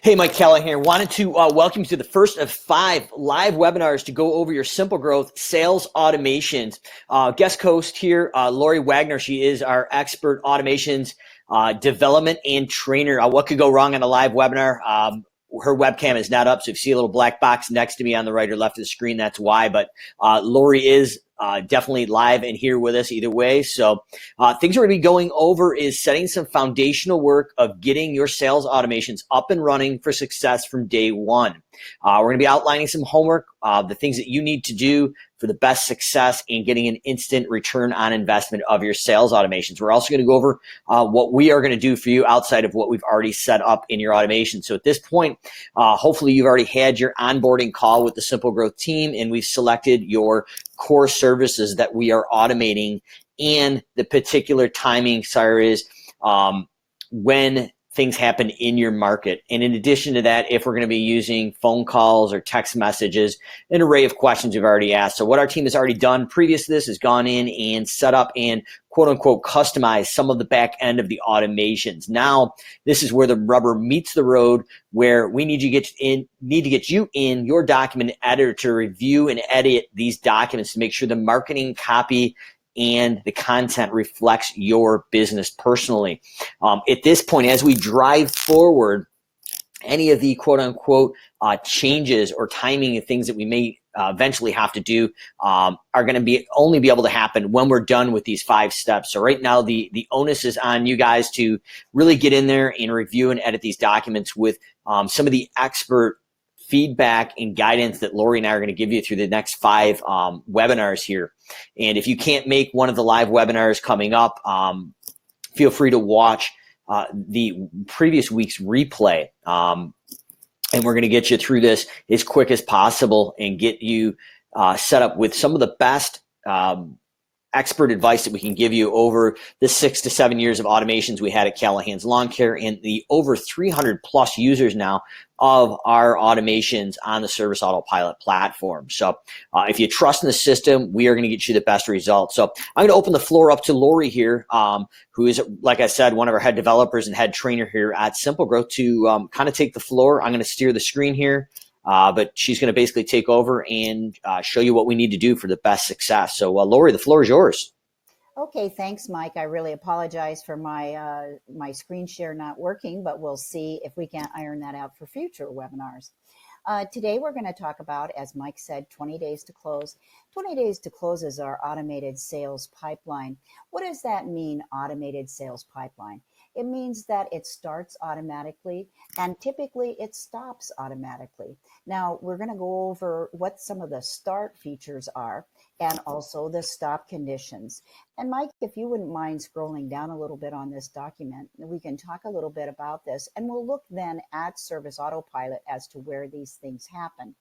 Hey, Mike Callahan here. Wanted to welcome you to the first of 5 live webinars to go over your Simple Growth sales automations. Guest host here, Lori Wagner. She is our expert automations development and trainer. What could go wrong on a live webinar? Her webcam is not up, so if you see a little black box next to me on the right or left of the screen, that's why. But Lori is definitely live and here with us either way. So things we're going to be going over is setting some foundational work of getting your sales automations up and running for success from day one. We're going to be outlining some homework, the things that you need to do for the best success and getting an instant return on investment of your sales automations. We're also going to go over what we are going to do for you outside of what we've already set up in your automation. So at this point, hopefully you've already had your onboarding call with the Simple Growth team, and we've selected your core services that we are automating and the particular timing, is when things happen in your market. And in addition to that, if we're going to be using phone calls or text messages, an array of questions you've already asked. So what our team has already done previous to this is gone in and set up and quote unquote customize some of the back end of the automations. Now, this is where the rubber meets the road, where we need to get you in your document editor to review and edit these documents to make sure the marketing copy and the content reflects your business personally. At this point, as we drive forward, any of the quote unquote changes or timing of things that we may eventually have to do are going to only be able to happen when we're done with these 5 steps. So right now, the onus is on you guys to really get in there and review and edit these documents with some of the expert feedback and guidance that Lori and I are going to give you through the next 5 webinars here. And if you can't make one of the live webinars coming up, feel free to watch the previous week's replay. And we're going to get you through this as quick as possible and get you set up with some of the best expert advice that we can give you over the 6 to 7 years of automations we had at Callahan's Lawn Care and the over 300 plus users now of our automations on the Service Autopilot platform. So if you trust in the system, we are going to get you the best results. So I'm going to open the floor up to Lori here, who is, like I said, one of our head developers and head trainer here at Simple Growth, to kind of take the floor. I'm going to steer the screen here. But she's going to basically take over and show you what we need to do for the best success. So, Lori, the floor is yours. Okay, thanks, Mike. I really apologize for my screen share not working, but we'll see if we can't iron that out for future webinars. Today, we're going to talk about, as Mike said, 20 days to close. 20 days to close is our automated sales pipeline. What does that mean, automated sales pipeline? It means that it starts automatically and typically it stops automatically. Now, we're going to go over what some of the start features are and also the stop conditions. And Mike, if you wouldn't mind scrolling down a little bit on this document, we can talk a little bit about this, and we'll look then at Service Autopilot as to where these things happen.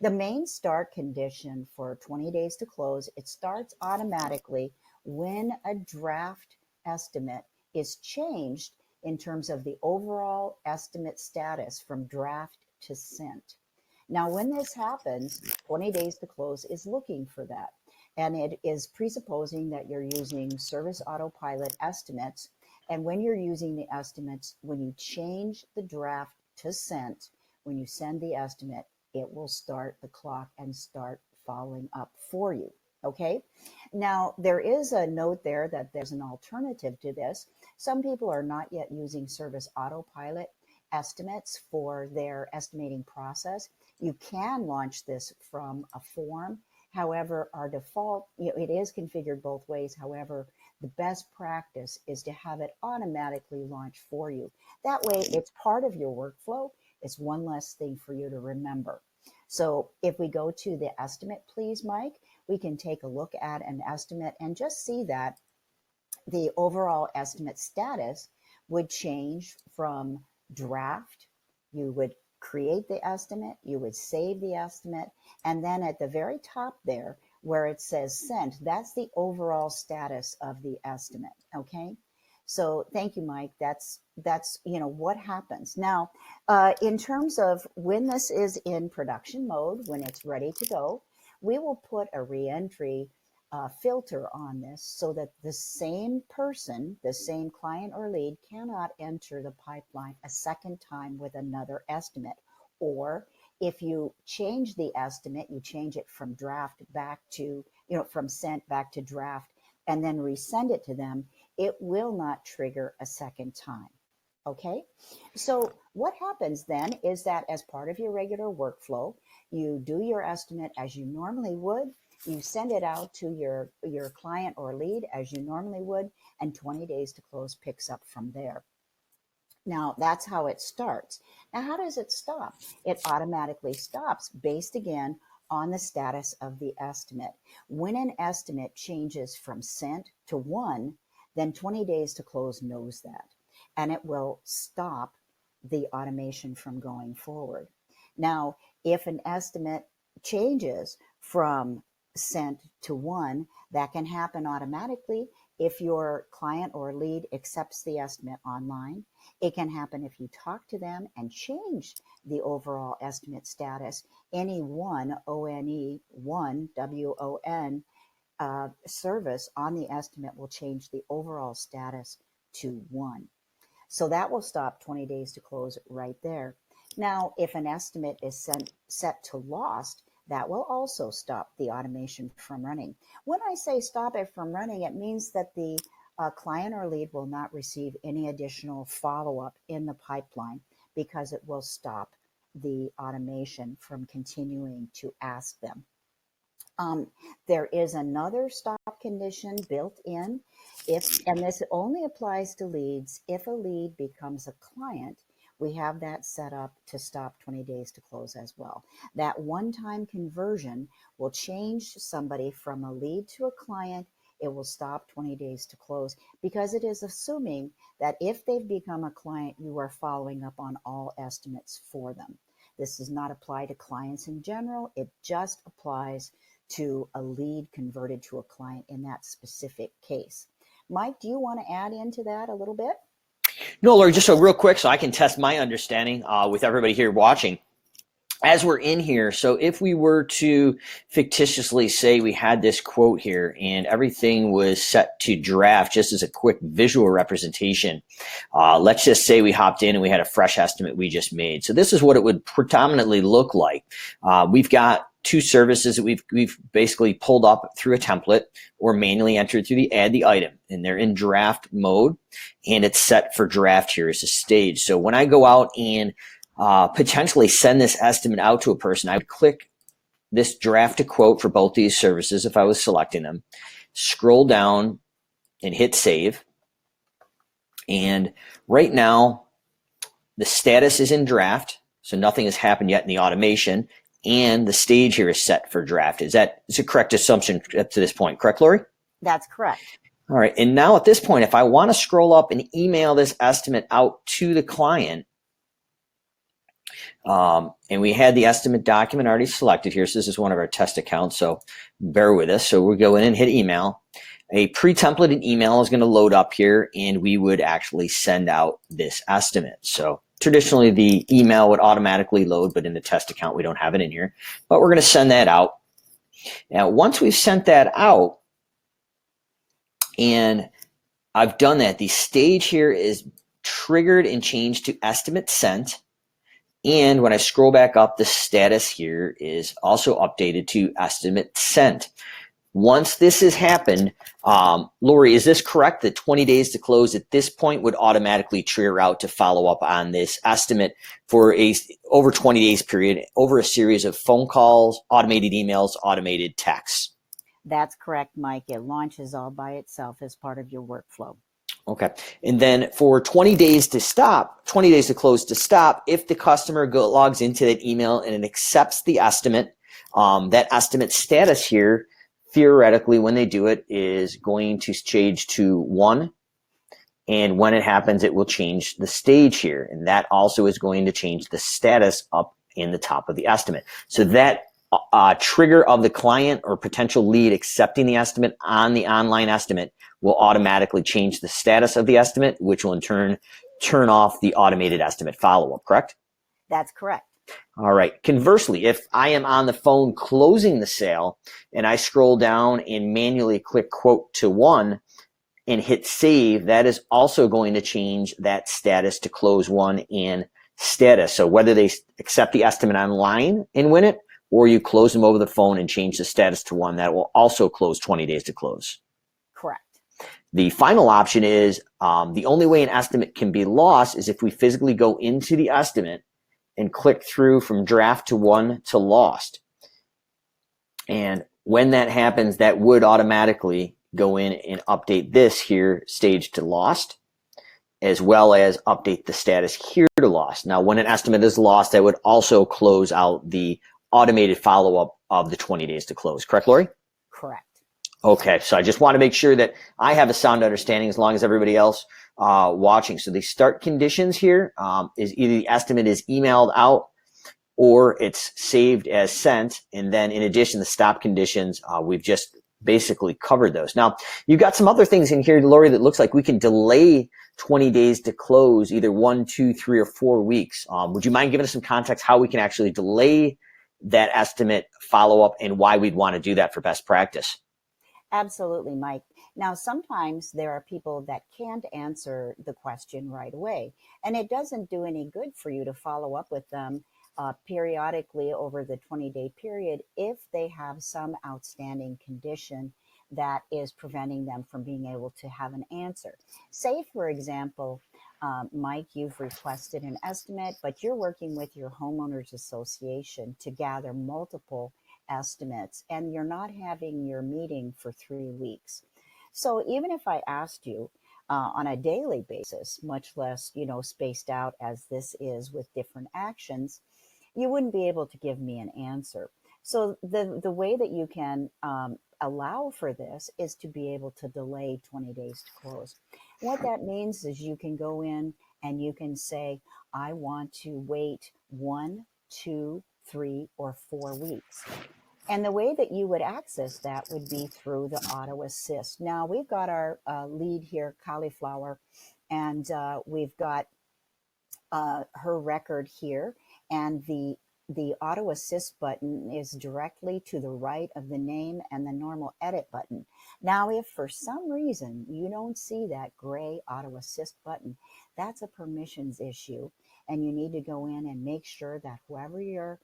The main start condition for 20 days to close, it starts automatically when a draft estimate is changed in terms of the overall estimate status from draft to sent. Now, when this happens, 20 days to close is looking for that. And it is presupposing that you're using Service Autopilot estimates. And when you're using the estimates, when you change the draft to sent, when you send the estimate, it will start the clock and start following up for you. Okay. Now, there is a note there that there's an alternative to this. Some people are not yet using Service Autopilot estimates for their estimating process. You can launch this from a form. However, our default, it is configured both ways. However, the best practice is to have it automatically launch for you. That way, it's part of your workflow. It's one less thing for you to remember. So if we go to the estimate, please, Mike, we can take a look at an estimate and just see that the overall estimate status would change from draft. You would create the estimate, you would save the estimate, and then at the very top there where it says sent, that's the overall status of the estimate. Okay. So thank you, Mike. That's what happens. Now, in terms of when this is in production mode, when it's ready to go, we will put a reentry filter on this so that the same person, the same client or lead cannot enter the pipeline a second time with another estimate. Or if you change the estimate, you change it from draft back to, from sent back to draft and then resend it to them, it will not trigger a second time. Okay, so what happens then is that as part of your regular workflow, you do your estimate as you normally would. You send it out to your client or lead as you normally would, and 20 days to close picks up from there. Now, that's how it starts. Now, how does it stop? It automatically stops based again on the status of the estimate. When an estimate changes from sent to won, then 20 days to close knows that, and it will stop the automation from going forward. Now, if an estimate changes from sent to won, that can happen automatically if your client or lead accepts the estimate online. It can happen if you talk to them and change the overall estimate status. Any one, O-N-E, one, W-O-N, service on the estimate will change the overall status to won. So that will stop 20 days to close right there. Now, if an estimate is set to lost, that will also stop the automation from running. When I say stop it from running, it means that the client or lead will not receive any additional follow-up in the pipeline because it will stop the automation from continuing to ask them. There is another stop condition built in, and this only applies to leads. If a lead becomes a client, we have that set up to stop 20 days to close as well. That one-time conversion will change somebody from a lead to a client. It will stop 20 days to close because it is assuming that if they've become a client, you are following up on all estimates for them. This does not apply to clients in general. It just applies to a lead converted to a client in that specific case. Mike, do you want to add into that a little bit? No, Lori, just so real quick so I can test my understanding with everybody here watching. As we're in here, so if we were to fictitiously say we had this quote here and everything was set to draft just as a quick visual representation, let's just say we hopped in and we had a fresh estimate we just made. So this is what it would predominantly look like. We've got two services that we've basically pulled up through a template or manually entered through the add the item, and they're in draft mode and it's set for draft here as a stage. So when I go out and potentially send this estimate out to a person, I would click this draft to quote for both these services if I was selecting them, scroll down and hit save. And right now the status is in draft, so nothing has happened yet in the automation, and the stage here is set for draft. Is a correct assumption up to this point? Correct, Lori? That's correct. All right. And now at this point, if I want to scroll up and email this estimate out to the client, and we had the estimate document already selected here. So this is one of our test accounts. So bear with us. So we'll go in and hit email. A pre-templated email is going to load up here and we would actually send out this estimate. So traditionally the email would automatically load, but in the test account, we don't have it in here, but we're going to send that out. Now, once we've sent that out and I've done that, the stage here is triggered and changed to estimate sent. And when I scroll back up, the status here is also updated to estimate sent. Once this has happened, Lori, is this correct that 20 days to close at this point would automatically trigger out to follow up on this estimate for a over 20 days period over a series of phone calls, automated emails, automated texts? That's correct, Mike. It launches all by itself as part of your workflow. Okay. And then for 20 days to stop, 20 days to close to stop, if the customer logs into that email and it accepts the estimate, that estimate status here, theoretically, when they do it, is going to change to 1. And when it happens, it will change the stage here. And that also is going to change the status up in the top of the estimate. So that trigger of the client or potential lead accepting the estimate on the online estimate will automatically change the status of the estimate, which will in turn turn off the automated estimate follow-up, correct? That's correct. All right. Conversely, if I am on the phone closing the sale and I scroll down and manually click quote to one and hit save, that is also going to change that status to close one and status. So whether they accept the estimate online and win it, or you close them over the phone and change the status to one, that will also close 20 days to close. Correct. The final option is the only way an estimate can be lost is if we physically go into the estimate and click through from draft to one to lost. And when that happens, that would automatically go in and update this here stage to lost, as well as update the status here to lost. Now, when an estimate is lost, that would also close out the automated follow-up of the 20 days to close. Correct, Lori? Correct. Okay, so I just want to make sure that I have a sound understanding as long as everybody else watching. So the start conditions here is either the estimate is emailed out or it's saved as sent. And then in addition, the stop conditions, we've just basically covered those. Now, you've got some other things in here, Lori, that looks like we can delay 20 days to close either 1, 2, 3, or 4 weeks. Would you mind giving us some context how we can actually delay that estimate follow-up and why we'd want to do that for best practice? Absolutely, Mike. Now, sometimes there are people that can't answer the question right away, and it doesn't do any good for you to follow up with them periodically over the 20-day period if they have some outstanding condition that is preventing them from being able to have an answer. Say, for example, Mike, you've requested an estimate, but you're working with your homeowners association to gather multiple estimates, and you're not having your meeting for 3 weeks. So even if I asked you on a daily basis, much less, spaced out as this is with different actions, you wouldn't be able to give me an answer. So the way that you can allow for this is to be able to delay 20 days to close. What that means is you can go in and you can say, I want to wait 1, 2, 3, or 4 weeks. And the way that you would access that would be through the auto assist. Now we've got our lead here, Cauliflower, and we've got her record here, and the auto assist button is directly to the right of the name and the normal edit button. Now, if for some reason you don't see that gray auto assist button, that's a permissions issue, and you need to go in and make sure that whoever your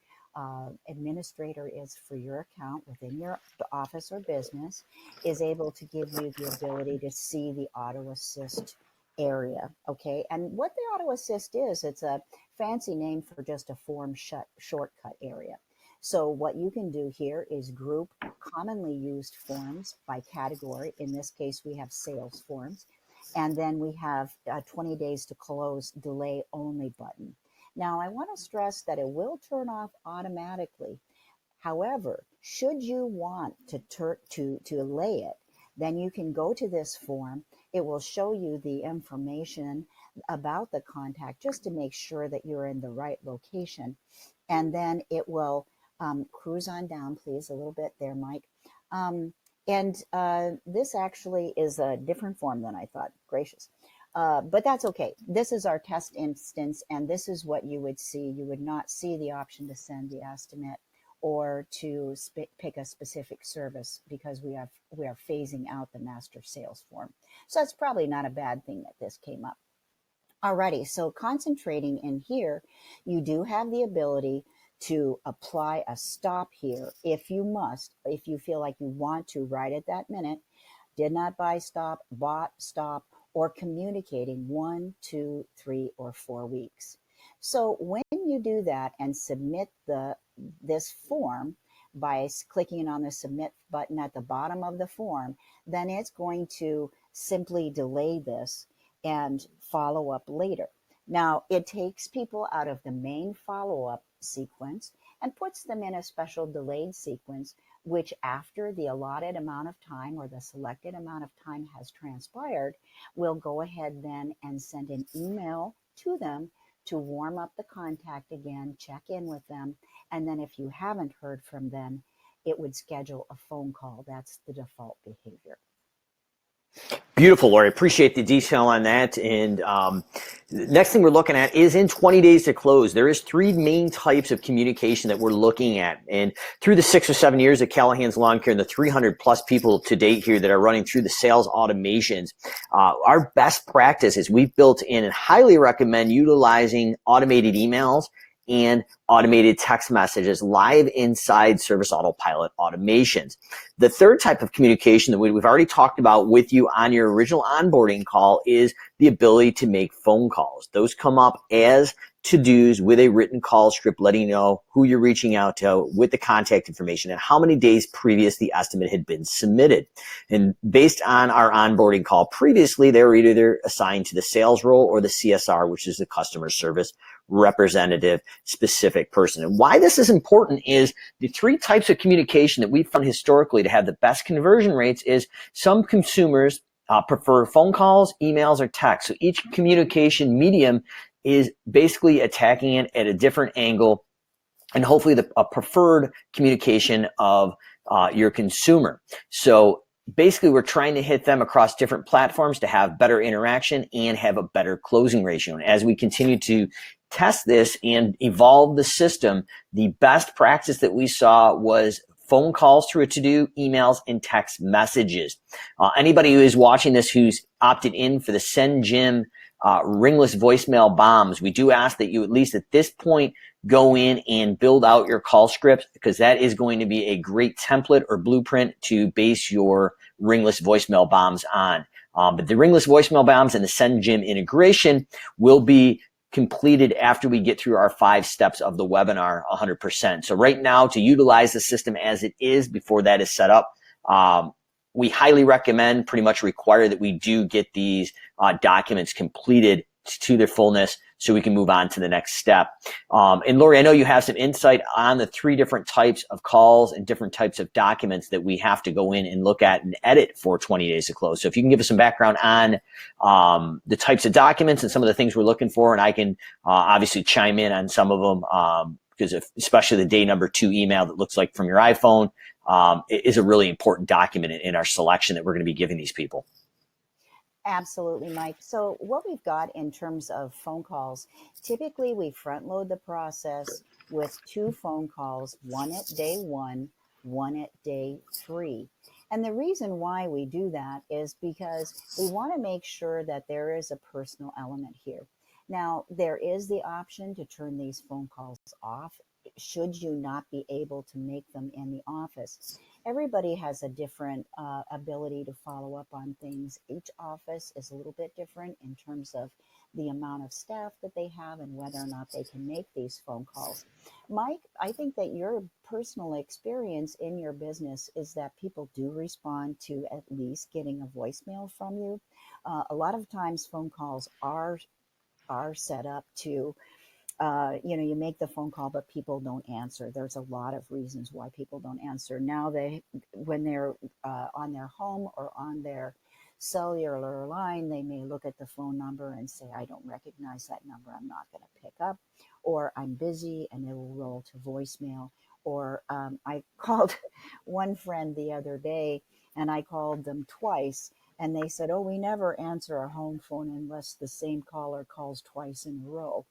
administrator is for your account within your office or business is able to give you the ability to see the auto assist area. Okay. And what the auto assist is, it's a fancy name for just a form shortcut area. So what you can do here is group commonly used forms by category. In this case, we have sales forms. And then we have 20 days to close delay only button. Now, I want to stress that it will turn off automatically. However, should you want to delay it, then you can go to this form. It will show you the information about the contact just to make sure that you're in the right location. And then it will cruise on down, please, a little bit there, Mike. And this actually is a different form than I thought. Gracious. But that's okay. This is our test instance, and this is what you would see. You would not see the option to send the estimate or to pick a specific service because we are phasing out the master sales form. So that's probably not a bad thing that this came up. Alrighty, so concentrating in here, you do have the ability to apply a stop here if you must, if you feel like you want to right at that minute. Did not buy stop, bought stop, or communicating 1, 2, 3, or 4 weeks. So when you do that and submit this form by clicking on the submit button at the bottom of the form, then it's going to simply delay this and follow up later. Now, it takes people out of the main follow-up sequence and puts them in a special delayed sequence, which after the allotted amount of time or the selected amount of time has transpired, we'll go ahead then and send an email to them to warm up the contact again, check in with them, and then if you haven't heard from them, it would schedule a phone call. That's the default behavior. Beautiful, Lori. Appreciate the detail on that. And next thing we're looking at is in 20 days to close. There is three main types of communication that we're looking at. And through the 6 or 7 years at Callahan's Lawn Care and the 300 plus people to date here that are running through the sales automations, our best practice is we've built in and highly recommend utilizing automated emails and automated text messages live inside Service Autopilot automations. The third type of communication that we've already talked about with you on your original onboarding call is the ability to make phone calls. Those come up as to-dos with a written call script letting you know who you're reaching out to with the contact information and how many days previous the estimate had been submitted. And based on our onboarding call previously, they were either assigned to the sales role or the CSR, which is the customer service representative specific person. And why this is important is the three types of communication that we've found historically to have the best conversion rates is some consumers prefer phone calls, emails, or text. So each communication medium is basically attacking it at a different angle and hopefully a preferred communication of your consumer. So basically, we're trying to hit them across different platforms to have better interaction and have a better closing ratio. And as we continue to test this and evolve the system, the best practice that we saw was phone calls through a to-do, emails, and text messages. Anybody who is watching this who's opted in for the Send Jim ringless voicemail bombs, we do ask that you at least at this point go in and build out your call script, because that is going to be a great template or blueprint to base your ringless voicemail bombs on. But the ringless voicemail bombs and the Send Jim integration will be completed after we get through our 5 steps of the webinar 100%. So right now, to utilize the system as it is before that is set up, we highly recommend, pretty much require that we do get these documents completed to their fullness so we can move on to the next step. And Lori, I know you have some insight on the 3 different types of calls and different types of documents that we have to go in and look at and edit for 20 days to close. So if you can give us some background on the types of documents and some of the things we're looking for, and I can obviously chime in on some of them, because especially the day number 2 email that looks like from your iPhone is a really important document in our selection that we're going to be giving these people. Absolutely, Mike. So what we've got in terms of phone calls, typically we front load the process with 2 phone calls, one at day 1, one at day 3. And the reason why we do that is because we want to make sure that there is a personal element here. Now, there is the option to turn these phone calls off should you not be able to make them in the office. Everybody has a different ability to follow up on things. Each office is a little bit different in terms of the amount of staff that they have and whether or not they can make these phone calls. Mike, I think that your personal experience in your business is that people do respond to at least getting a voicemail from you. A lot of times phone calls are set up to you make the phone call, but people don't answer. There's a lot of reasons why people don't answer. Now when they're on their home or on their cellular line, they may look at the phone number and say, I don't recognize that number. I'm not going to pick up, or I'm busy, and it will roll to voicemail. Or I called one friend the other day and I called them twice. And they said, oh, we never answer our home phone unless the same caller calls twice in a row.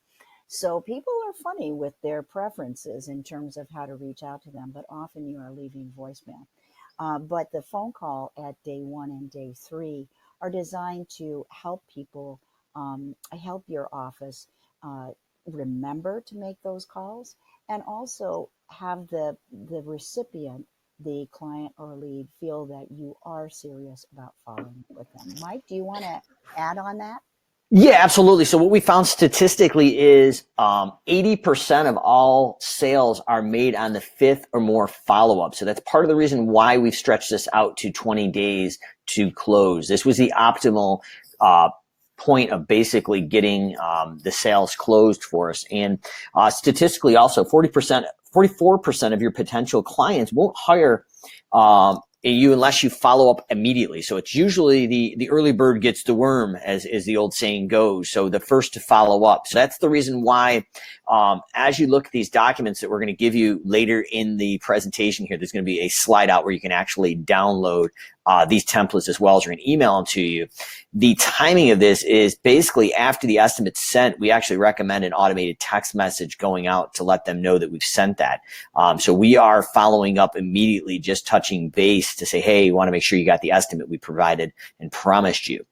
So people are funny with their preferences in terms of how to reach out to them, but often you are leaving voicemail. But the phone call at day 1 and day 3 are designed to help people, help your office remember to make those calls, and also have the recipient, the client or lead, feel that you are serious about following with them. Mike, do you want to add on that? Yeah, absolutely. So what we found statistically is 80% of all sales are made on the 5th or more follow-up. So that's part of the reason why we've stretched this out to 20 days to close. This was the optimal point of basically getting the sales closed for us. And statistically also 44% of your potential clients won't hire you unless you follow up immediately. So it's usually the early bird gets the worm, as the old saying goes. So the first to follow up. So that's the reason why as you look at these documents that we're going to give you later in the presentation here, there's going to be a slide out where you can actually download these templates as well as we're going to email them to you. The timing of this is basically after the estimate's sent, we actually recommend an automated text message going out to let them know that we've sent that. So we are following up immediately, just touching base to say, hey, you want to make sure you got the estimate we provided and promised you.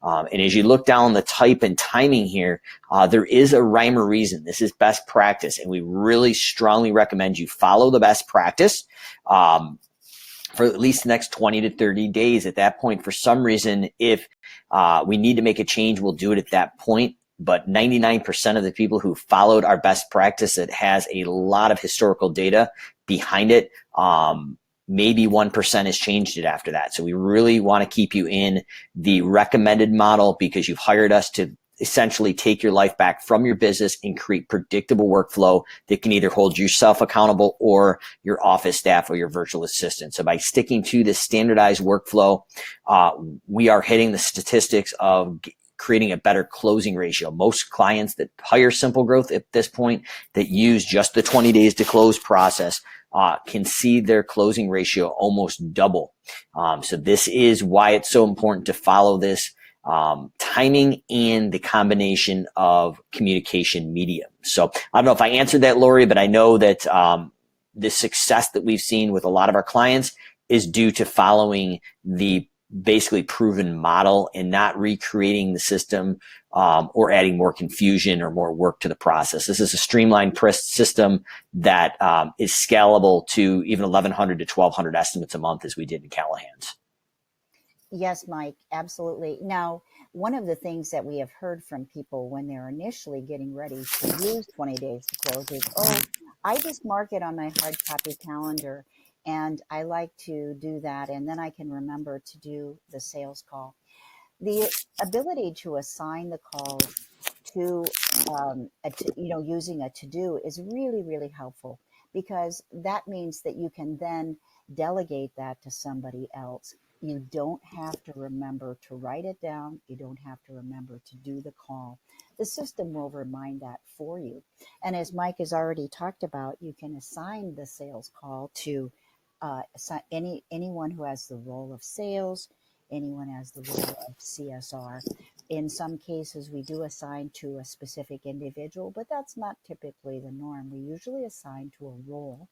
And as you look down the type and timing here, there is a rhyme or reason. This is best practice, and we really strongly recommend you follow the best practice for at least the next 20 to 30 days. At that point, for some reason, if we need to make a change, we'll do it at that point. But 99% of the people who followed our best practice that has a lot of historical data behind it, maybe 1% has changed it after that. So we really want to keep you in the recommended model because you've hired us to essentially take your life back from your business and create predictable workflow that can either hold yourself accountable or your office staff or your virtual assistant. So by sticking to this standardized workflow, we are hitting the statistics of creating a better closing ratio. Most clients that hire Simple Growth at this point that use just the 20 days to close process can see their closing ratio almost double. So this is why it's so important to follow this timing and the combination of communication medium. So I don't know if I answered that, Lori, but I know that the success that we've seen with a lot of our clients is due to following the basically proven model and not recreating the system or adding more confusion or more work to the process. This is a streamlined system that is scalable to even 1,100 to 1,200 estimates a month as we did in Callahan's. Yes, Mike, absolutely. Now, one of the things that we have heard from people when they're initially getting ready to use 20 days to close is, oh, I just mark it on my hard copy calendar and I like to do that, and then I can remember to do the sales call. The ability to assign the calls to, using a to-do is really, really helpful because that means that you can then delegate that to somebody else. You don't have to remember to write it down. You don't have to remember to do the call. The system will remind that for you. And as Mike has already talked about, you can assign the sales call to anyone who has the role of sales, anyone has the role of CSR. In some cases, we do assign to a specific individual, but that's not typically the norm. We usually assign to a role.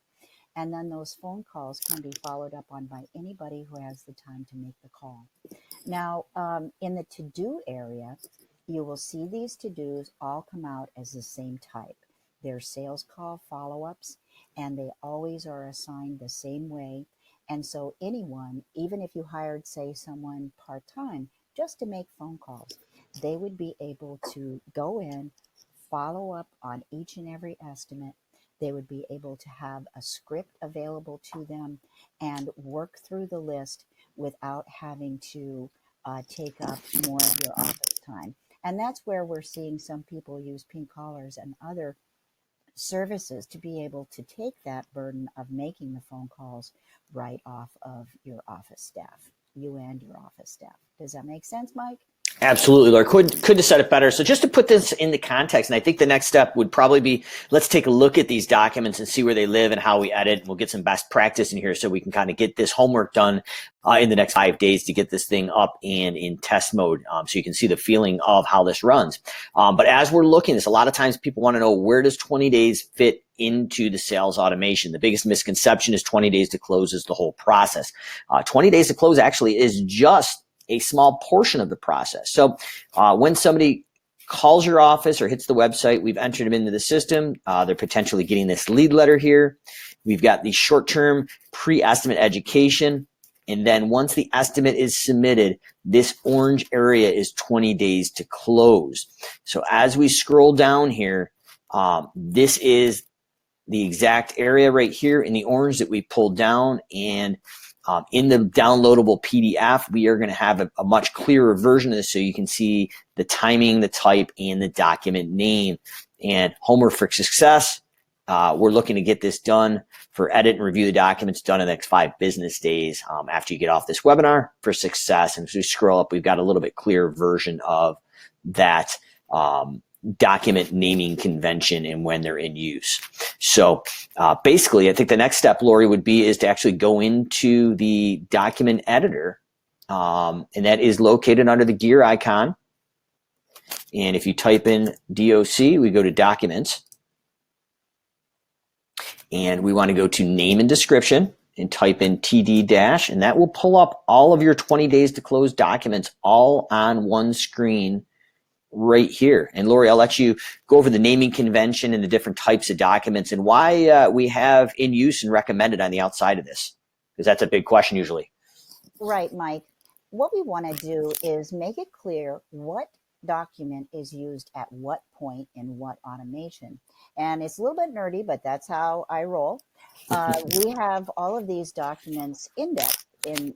And then those phone calls can be followed up on by anybody who has the time to make the call. Now, in the to-do area, you will see these to-dos all come out as the same type. They're sales call follow-ups, and they always are assigned the same way. And so anyone, even if you hired, say, someone part-time just to make phone calls, they would be able to go in, follow up on each and every estimate. They would be able to have a script available to them and work through the list without having to take up more of your office time. And that's where we're seeing some people use Pink Collars and other services to be able to take that burden of making the phone calls right off of your office staff, you and your office staff. Does that make sense, Mike? Absolutely, Laura. Couldn't have said it better. So just to put this into context, and I think the next step would probably be, let's take a look at these documents and see where they live and how we edit. And we'll get some best practice in here so we can kind of get this homework done in the next 5 days to get this thing up and in test mode so you can see the feeling of how this runs. But as we're looking at this, a lot of times people want to know, where does 20 days fit into the sales automation? The biggest misconception is 20 days to close is the whole process. 20 days to close actually is just a small portion of the process. So when somebody calls your office or hits the website, we've entered them into the system. They're potentially getting this lead letter here. We've got the short-term pre-estimate education. And then once the estimate is submitted, this orange area is 20 days to close. So as we scroll down here, this is the exact area right here in the orange that we pulled down, and in the downloadable PDF, we are going to have a much clearer version of this so you can see the timing, the type, and the document name. And homework for success, we're looking to get this done for edit and review the documents done in the next 5 business days after you get off this webinar for success. And as we scroll up, we've got a little bit clearer version of that document naming convention and when they're in use. So basically, I think the next step, Lori, would be is to actually go into the document editor And that is located under the gear icon. And if you type in DOC, we go to Documents. And we want to go to Name and Description and type in TD dash, and that will pull up all of your 20 days to close documents all on one screen right here. And Lori, I'll let you go over the naming convention and the different types of documents and why we have in use and recommended on the outside of this, because that's a big question usually. Right, Mike. What we want to do is make it clear what document is used at what point in what automation. And it's a little bit nerdy, but that's how I roll. We have all of these documents indexed in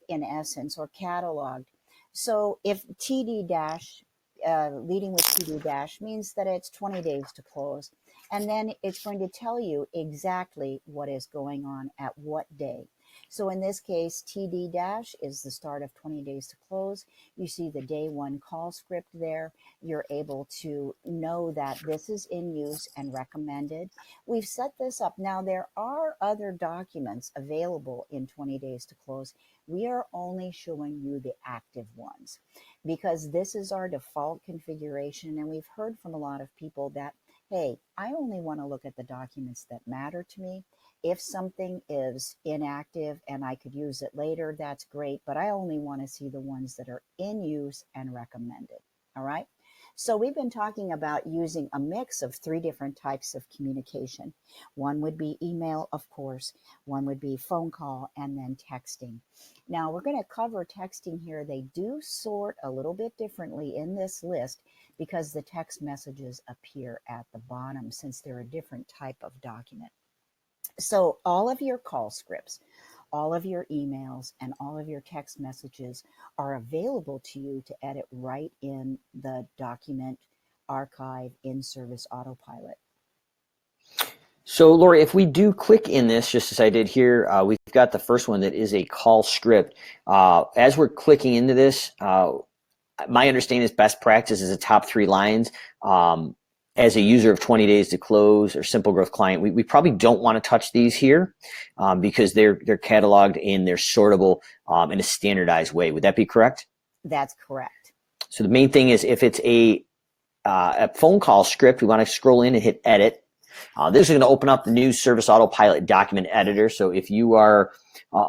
essence, or cataloged. So if TD dash, leading with TD dash, means that it's 20 days to close. And then it's going to tell you exactly what is going on at what day. So in this case, TD dash is the start of 20 days to close. You see the day one call script there. You're able to know that this is in use and recommended. We've set this up. Now, there are other documents available in 20 days to close. We are only showing you the active ones because this is our default configuration. And we've heard from a lot of people that, hey, I only want to look at the documents that matter to me. If something is inactive and I could use it later, that's great, but I only want to see the ones that are in use and recommended. All right. So we've been talking about using a mix of 3 different types of communication. One would be email, of course. One would be phone call, and then texting. Now we're going to cover texting here. They do sort a little bit differently in this list because the text messages appear at the bottom since they're a different type of document. So all of your call scripts, all of your emails, and all of your text messages are available to you to edit right in the document archive in Service Autopilot. So Lori, if we do click in this, just as I did here, we've got the first one that is a call script. As we're clicking into this, my understanding is best practice is the top 3 lines. As a user of 20 days to close or simple growth client, we probably don't want to touch these here because they're cataloged and they're sortable in a standardized way. Would that be correct? That's correct. So the main thing is if it's a phone call script, we want to scroll in and hit edit. This is going to open up the new Service Autopilot document editor. So if you are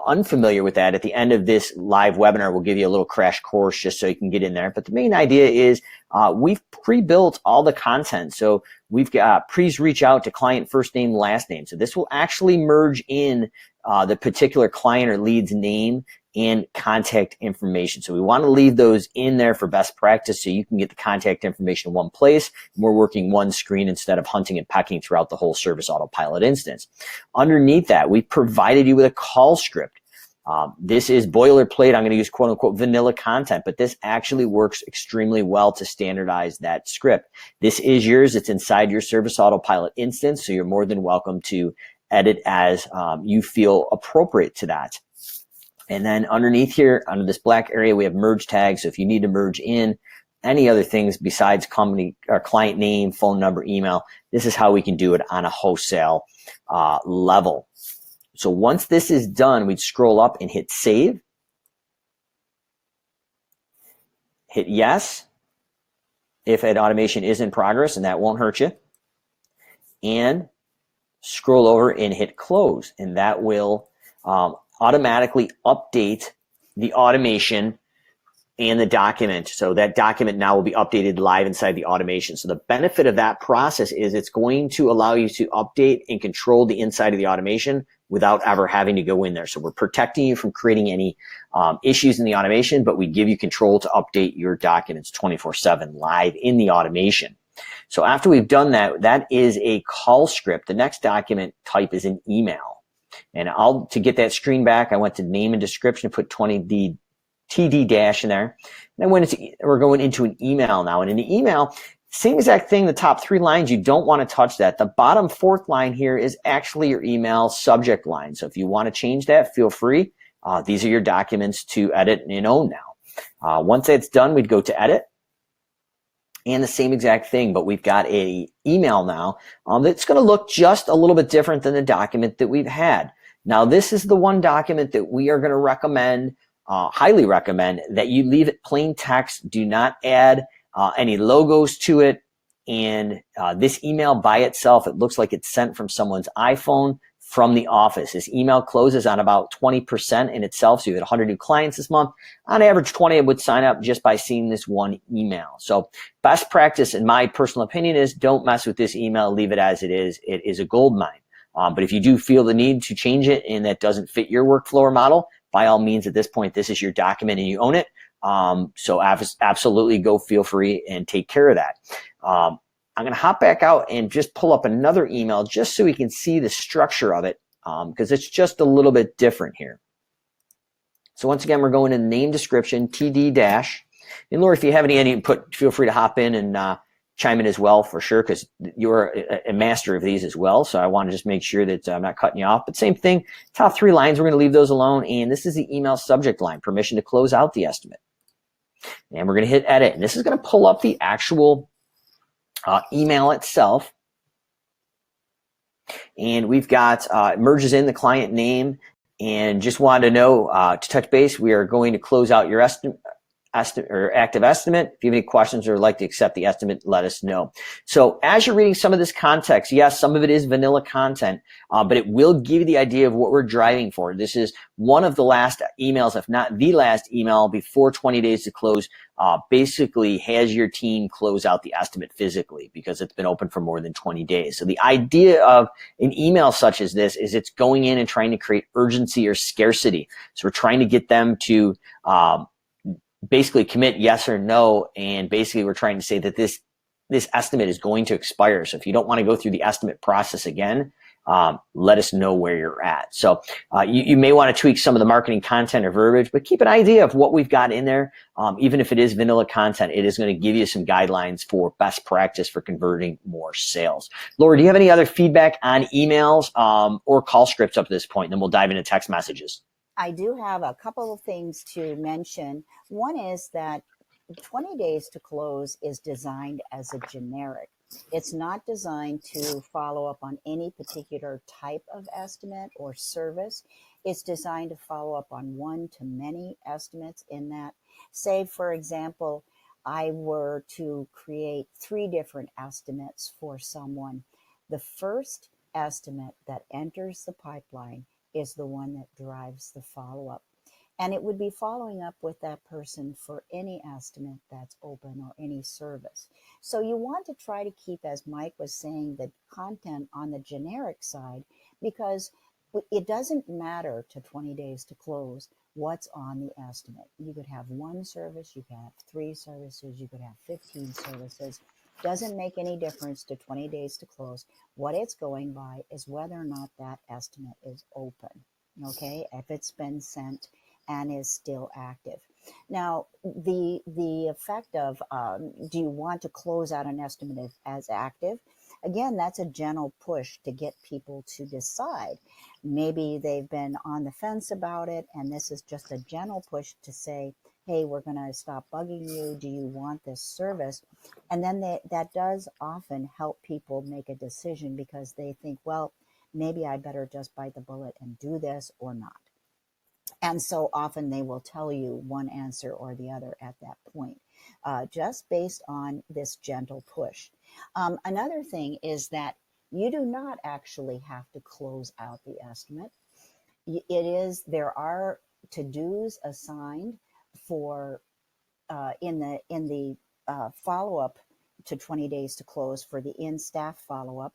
unfamiliar with that, at the end of this live webinar, we'll give you a little crash course just so you can get in there. But the main idea is we've pre-built all the content. So we've got please reach out to client first name, last name. So this will actually merge in the particular client or lead's name and contact information. So we want to leave those in there for best practice so you can get the contact information in one place. We're working one screen instead of hunting and pecking throughout the whole Service Autopilot instance. Underneath that, we provided you with a call script. This is boilerplate. I'm going to use quote unquote vanilla content, but this actually works extremely well to standardize that script. This is yours. It's inside your Service Autopilot instance. So you're more than welcome to edit as you feel appropriate to that. And then underneath here, under this black area, we have merge tags. So if you need to merge in any other things besides company or client name, phone number, email, this is how we can do it on a wholesale level. So once this is done, we'd scroll up and hit save. Hit yes if an automation is in progress, and that won't hurt you. And scroll over and hit close, and that will automatically update the automation and the document. So that document now will be updated live inside the automation. So the benefit of that process is it's going to allow you to update and control the inside of the automation without ever having to go in there. So we're protecting you from creating any issues in the automation, but we give you control to update your documents 24/7 live in the automation. So after we've done that, that is a call script. The next document type is an email. And to get that screen back, I went to name and description, put 20D TD dash in there. And then we're going into an email now. And in the email, same exact thing, the top 3 lines, you don't want to touch that. The bottom 4th line here is actually your email subject line. So if you want to change that, feel free. These are your documents to edit and own now. Once that's done, we'd go to edit. And the same exact thing, but we've got a email now that's going to look just a little bit different than the document that we've had. Now, this is the one document that we are going to recommend highly recommend that you leave it plain text. Do not add any logos to it. And this email by itself, it looks like it's sent from someone's iPhone from the office. This email closes on about 20% in itself. So you had 100 new clients this month. On average, 20 would sign up just by seeing this one email. So best practice, in my personal opinion, is don't mess with this email. Leave it as it is. It is a gold mine. But if you do feel the need to change it and that doesn't fit your workflow or model, by all means, at this point, this is your document and you own it. So absolutely go feel free and take care of that. I'm going to hop back out and just pull up another email just so we can see the structure of it, because it's just a little bit different here. So once again, we're going to name description, TD dash. And Laura, if you have any input, feel free to hop in and chime in as well for sure, because you're a master of these as well. So I want to just make sure that I'm not cutting you off. But same thing, top 3 lines, we're going to leave those alone. And this is the email subject line, permission to close out the estimate. And we're going to hit edit. And this is going to pull up the actual email itself. And we've got, it merges in the client name, and just wanted to know, to touch base, we are going to close out your estimate or active estimate. If you have any questions or would like to accept the estimate, let us know. So as you're reading some of this context, yes, some of it is vanilla content, but it will give you the idea of what we're driving for. This is one of the last emails, if not the last email before 20 days to close, basically has your team close out the estimate physically because it's been open for more than 20 days. So the idea of an email such as this is it's going in and trying to create urgency or scarcity. So we're trying to get them to basically commit yes or no, and basically we're trying to say that this estimate is going to expire. So if you don't want to go through the estimate process again, let us know where you're at. So you may want to tweak some of the marketing content or verbiage, but keep an idea of what we've got in there. Even if it is vanilla content, it is going to give you some guidelines for best practice for converting more sales. Laura, do you have any other feedback on emails or call scripts up to this point? And then we'll dive into text messages. I do have a couple of things to mention. One is that 20 days to close is designed as a generic. It's not designed to follow up on any particular type of estimate or service. It's designed to follow up on one to many estimates in that. Say, for example, I were to create 3 different estimates for someone. The first estimate that enters the pipeline is the one that drives the follow-up. And it would be following up with that person for any estimate that's open or any service. So you want to try to keep, as Mike was saying, the content on the generic side, because it doesn't matter to 20 days to close what's on the estimate. You could have 1 service, you could have 3 services, you could have 15 services. Doesn't make any difference to 20 days to close. What it's going by is whether or not that estimate is open, okay, if it's been sent and is still active. Now, the effect of do you want to close out an estimate as active? Again, that's a gentle push to get people to decide. Maybe they've been on the fence about it, and this is just a gentle push to say, hey, we're going to stop bugging you. Do you want this service? And then that does often help people make a decision because they think, well, maybe I better just bite the bullet and do this or not. And so often they will tell you one answer or the other at that point, just based on this gentle push. Another thing is that you do not actually have to close out the estimate. There are to-dos assigned for in the follow-up to 20 days to close for the in-staff follow-up.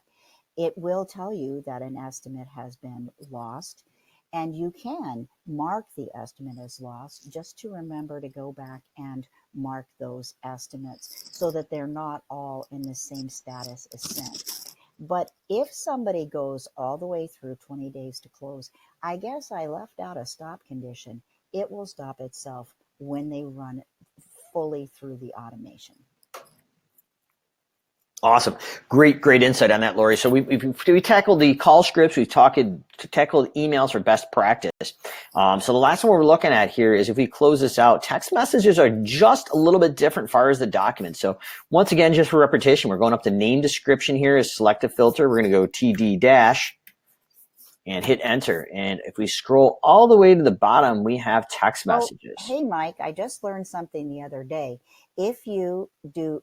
It will tell you that an estimate has been lost, and you can mark the estimate as lost just to remember to go back and mark those estimates so that they're not all in the same status as sent. But if somebody goes all the way through 20 days to close, I guess I left out a stop condition. It will stop itself when they run fully through the automation. Awesome. Great insight on that, Lori. So we tackled the call scripts. We've tackled emails for best practice. So the last one we're looking at here is if we close this out, text messages are just a little bit different as far as the document. So once again, just for repetition, we're going up to name description here is select a filter. We're going to go TD dash. and hit enter. And if we scroll all the way to the bottom, we have text messages. Hey, Mike, I just learned something the other day. If you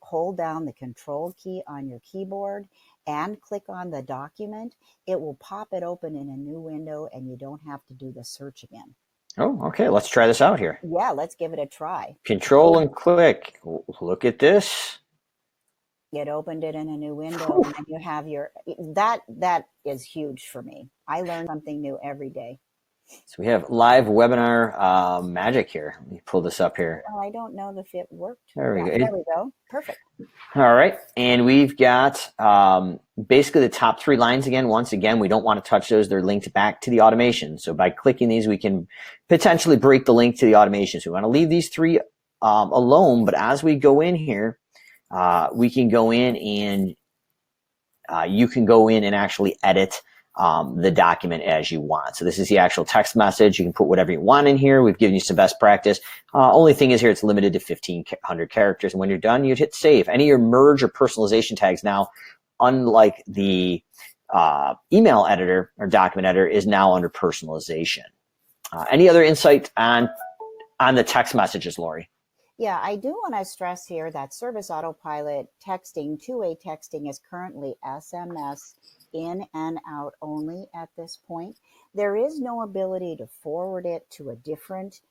hold down the control key on your keyboard and click on the document, it will pop it open in a new window and you don't have to do the search again. Oh, okay. Let's try this out here. Yeah, let's give it a try. Control and click. Look at this. It opened it in a new window, and then you have that is huge for me. I learn something new every day. So we have live webinar magic here. Let me pull this up here. Oh, I don't know if it worked. There we go. There we go. Perfect. All right. And we've got basically the top 3 lines again. Once again, we don't want to touch those. They're linked back to the automation. So by clicking these, we can potentially break the link to the automation. So we want to leave these 3 alone. But as we go in here, we can go in and you can go in and actually edit the document as you want. So this is the actual text message. You can put whatever you want in here. We've given you some best practice. Only thing is here, it's limited to 1,500 characters. And when you're done, you'd hit save. Any of your merge or personalization tags now, unlike the email editor or document editor, is now under personalization. Any other insight on the text messages, Lori? Yeah, I do want to stress here that Service Autopilot texting, two-way texting, is currently SMS in and out only at this point. There is no ability to forward it to a different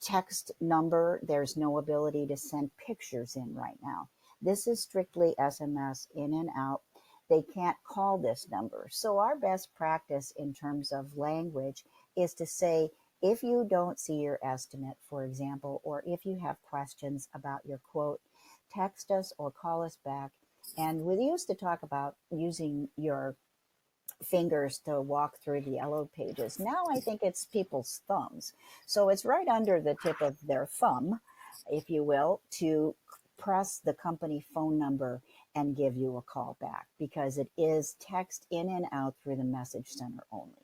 text number. There's no ability to send pictures in right now. This is strictly SMS in and out. They can't call this number. So our best practice in terms of language is to say, if you don't see your estimate, for example, or if you have questions about your quote, text us or call us back. And we used to talk about using your fingers to walk through the yellow pages. Now I think it's people's thumbs. So it's right under the tip of their thumb, if you will, to press the company phone number and give you a call back, because it is text in and out through the message center only.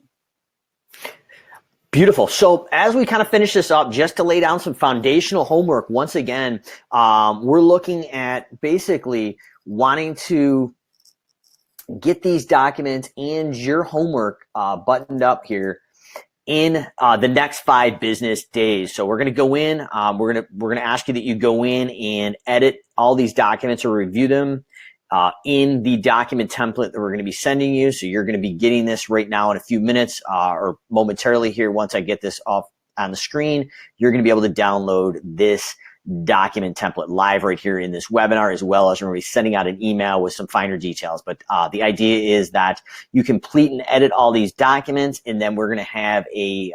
Beautiful. So as we kind of finish this up, just to lay down some foundational homework, once again, we're looking at basically wanting to get these documents and your homework buttoned up here in the next 5 business days. So we're going to go in, we're going to ask you that you go in and edit all these documents or review them in the document template that we're going to be sending you. So you're going to be getting this right now in a few minutes or momentarily here. Once I get this off on the screen, you're going to be able to download this document template live right here in this webinar, as well as we're going to be sending out an email with some finer details. But the idea is that you complete and edit all these documents, and then we're going to have a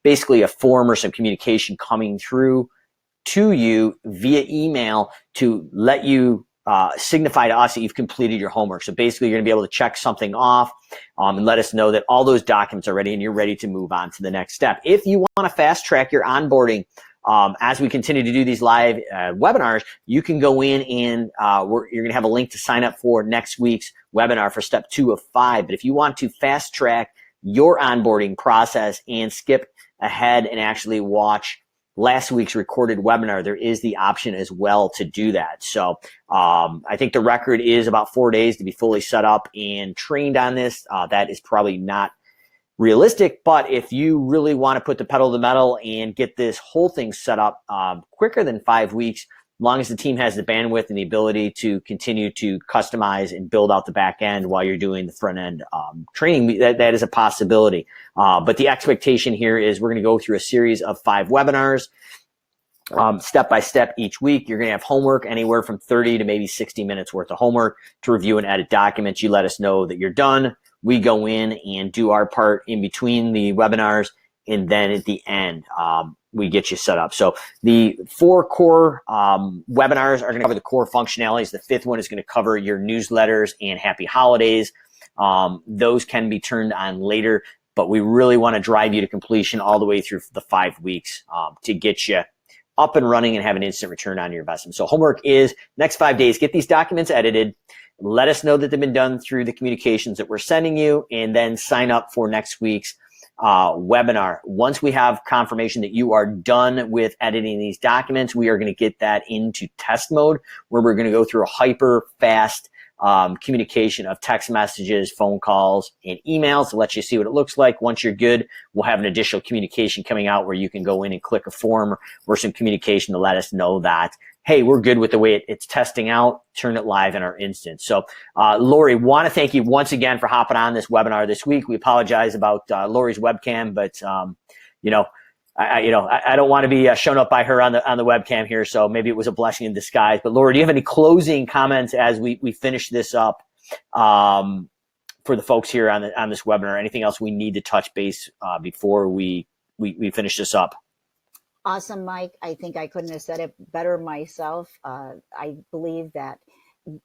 basically a form or some communication coming through to you via email to let you signify to us that you've completed your homework. So basically, you're going to be able to check something off and let us know that all those documents are ready and you're ready to move on to the next step. If you want to fast track your onboarding, as we continue to do these live webinars, you can go in and you're going to have a link to sign up for next week's webinar for step 2 of 5. But if you want to fast track your onboarding process and skip ahead and actually watch last week's recorded webinar, there is the option as well to do that. So I think the record is about 4 days to be fully set up and trained on this. That is probably not realistic, but if you really want to put the pedal to the metal and get this whole thing set up quicker than 5 weeks, as long as the team has the bandwidth and the ability to continue to customize and build out the back end while you're doing the front end training, that is a possibility. But the expectation here is we're going to go through a series of 5 webinars, step by step each week. You're going to have homework, anywhere from 30 to maybe 60 minutes worth of homework to review and edit documents. You let us know that you're done. We go in and do our part in between the webinars, and then at the end, we get you set up. So the 4 core webinars are going to cover the core functionalities. The 5th one is going to cover your newsletters and happy holidays. Those can be turned on later, but we really want to drive you to completion all the way through the 5 weeks to get you up and running and have an instant return on your investment. So homework is next 5 days, get these documents edited. Let us know that they've been done through the communications that we're sending you, and then sign up for next week's webinar. Once we have confirmation that you are done with editing these documents, we are going to get that into test mode, where we're going to go through a hyper fast communication of text messages, phone calls, and emails to let you see what it looks like. Once you're good, we'll have an additional communication coming out where you can go in and click a form or some communication to let us know that, hey, we're good with the way it's testing out, turn it live in our instance. So, Lori, want to thank you once again for hopping on this webinar this week. We apologize about Lori's webcam, but, I don't want to be shown up by her on the webcam here, so maybe it was a blessing in disguise. But Lori, do you have any closing comments as we finish this up for the folks here on this webinar? Anything else we need to touch base before we finish this up? Awesome, Mike. I think I couldn't have said it better myself. I believe that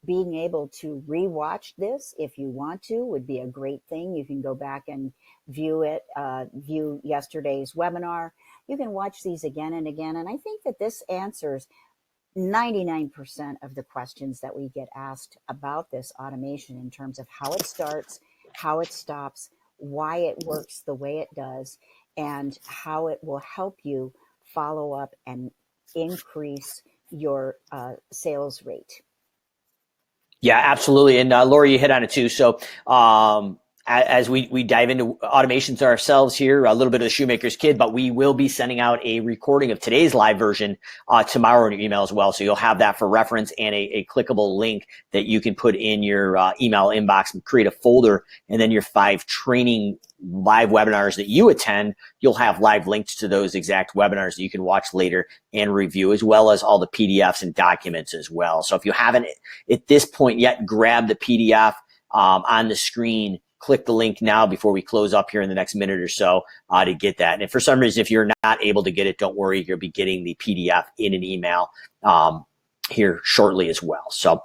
being able to rewatch this, if you want to, would be a great thing. You can go back and view it, view yesterday's webinar. You can watch these again and again. And I think that this answers 99% of the questions that we get asked about this automation in terms of how it starts, how it stops, why it works the way it does, and how it will help you follow up and increase your sales rate. Yeah, absolutely. And Lori, you hit on it too. So as we dive into automations ourselves here, a little bit of the shoemaker's kid, but we will be sending out a recording of today's live version tomorrow in your email as well. So you'll have that for reference and a clickable link that you can put in your email inbox and create a folder. And then your 5 training live webinars that you attend, you'll have live links to those exact webinars that you can watch later and review, as well as all the PDFs and documents as well. So if you haven't at this point yet grabbed the PDF on the screen, click the link now before we close up here in the next minute or so to get that. And if for some reason, if you're not able to get it, don't worry, you'll be getting the PDF in an email here shortly as well. So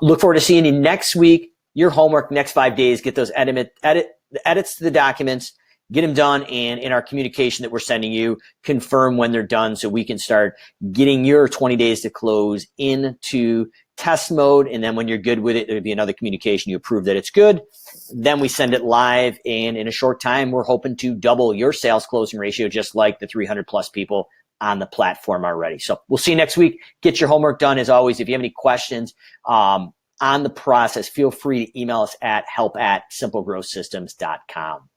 look forward to seeing you next week. Your homework, next 5 days, get those edits to the documents, get them done, and in our communication that we're sending you, confirm when they're done so we can start getting your 20 days to close into test mode. And then when you're good with it, there'll be another communication. You approve that it's good. Then we send it live. And in a short time, we're hoping to double your sales closing ratio, just like the 300 plus people on the platform already. So we'll see you next week. Get your homework done. As always, if you have any questions on the process, feel free to email us at help@simplegrowthsystems.com.